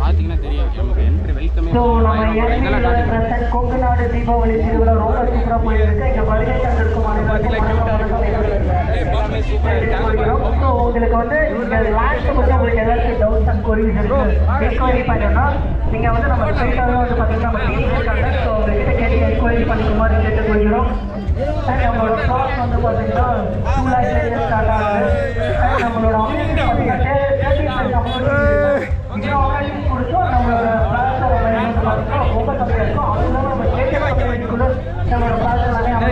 பார்த்தீங்கன்னா தெரியும் நமக்கு என்ட்ரி வெல்கமே. இதெல்லாம் காட்டுங்க. கொங்குநாடு தீபாவளி திருவிழா ரொம்ப சூப்பராக போயிருக்கு. இங்கே வருகை தந்திருக்கும் எல்லாமே சூப்பராக இருக்காங்க. ஸோ உங்களுக்கு வந்து இந்த லாஸ்ட்டு பற்றி உங்களுக்கு ஏதாச்சும் டவுட்ஸ் அண்ட் கொரிஸ் இருக்குது என்கொயரி பண்ணணும்னா நீங்கள் வந்து நம்ம ஸ்ட்ரைட்டாக வந்து பார்த்தீங்கன்னா நம்ம டீம் இருக்காங்க. ஸோ உங்கள்கிட்ட கேட்டு என்கொயரி பண்ணிக்க மாதிரி கேட்டுக்கொள்கிறோம். அண்ட் நம்மளோட ப்ராடக்ட் வந்து பார்த்தீங்கன்னா 2 lakhs ஸ்டார்ட் ஆகுது. அண்ட் நம்மளோட அமௌண்ட் பார்த்தீங்கன்னா 30% அமௌண்ட் கொடுத்தோம். நம்மளோட ப்ராடக்ட் வந்து பார்த்தீங்கன்னா ரொம்ப கம்மியாக இருக்கும். அதுவும் நம்ம கேட்குள்ள நம்மளோட ப்ராடக்ட் எல்லாமே ஆள்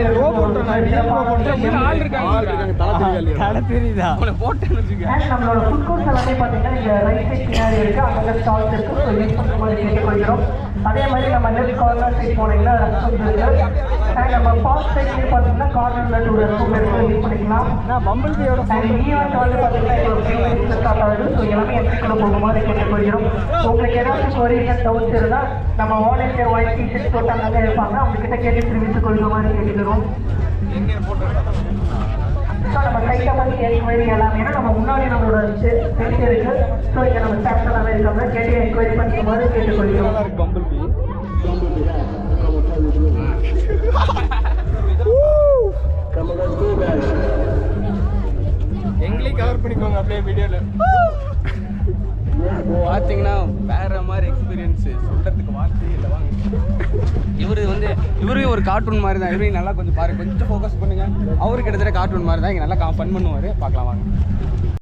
நம்மளோட ஃபுட் கோர்ஸ் எல்லாமே பார்த்தீங்கன்னா இங்கே ரைட் சைட் பின்னாடி இருக்குது. அங்கே ஸ்டால்ஸ் இருக்குது. ஸோ யூஸ் பண்ணுற மாதிரி கேட்டுக்கொள்கிறோம். அதே மாதிரி நம்ம லெஃப்ட் கார்னர் சைட் போனீங்கன்னா ரெஸ்ட் இருக்குது. அண்ட் நம்ம ஃபாஸ்ட் சைட்லேயே பார்த்தீங்கன்னா கார்னரில் 2 ரெஸ்ட் இருக்குது. யூஸ் பண்ணிக்கலாம். அண்ட் ஈவெண்ட் வந்து பார்த்தீங்கன்னா இப்போ ஸ்டார்ட் ஆகுது. ஸோ எல்லாமே என்ட்ரிக்குள்ளே போகிற மாதிரி கேட்டுக்கொள்கிறோம். உங்களுக்கு ஏதாச்சும் கொரிஸ் டவுட்ஸ் இருந்தால் நம்ம வாலண்டியர் ஒயிட் டிஷர்ட் போட்டு அங்கே இருப்பாங்க. அவங்ககிட்ட கேட்டு தெரிவித்துக் கொள்கிற மாதிரி கேட்டுக்கிறோம். ஸோ நம்ம சைட்டை பற்றி என்கொயரி எல்லாமே நம்ம முன்னாடி நம்மளோட பேசி இருக்கு. ஸோ இங்கே நம்ம ஸ்டாஃப்ஸ் எல்லாமே இருக்காங்க. கேட்டு என்கொயரி பண்ணுற மாதிரி கேட்டுக்கொள்கிறோம். எங்களையும் கவர் பண்ணிக்கோங்க அப்படியே வீடியோவில். பார்த்தீங்கன்னா வேற மாதிரி எக்ஸ்பீரியன்ஸு சொல்கிறதுக்கு வார்த்தையே இல்லை. வாங்க, இவரு ஒரு கார்ட்டூன் மாதிரி தான். இவரையும் நல்லா கொஞ்சம் பாருங்க, கொஞ்சம் ஃபோக்கஸ் பண்ணுங்க. அவரு கிட்டத்தட்ட கார்ட்டூன் மாதிரி தான். இங்கே நல்லா ஃபன் பண்ணுவார். பார்க்கலாம் வாங்க.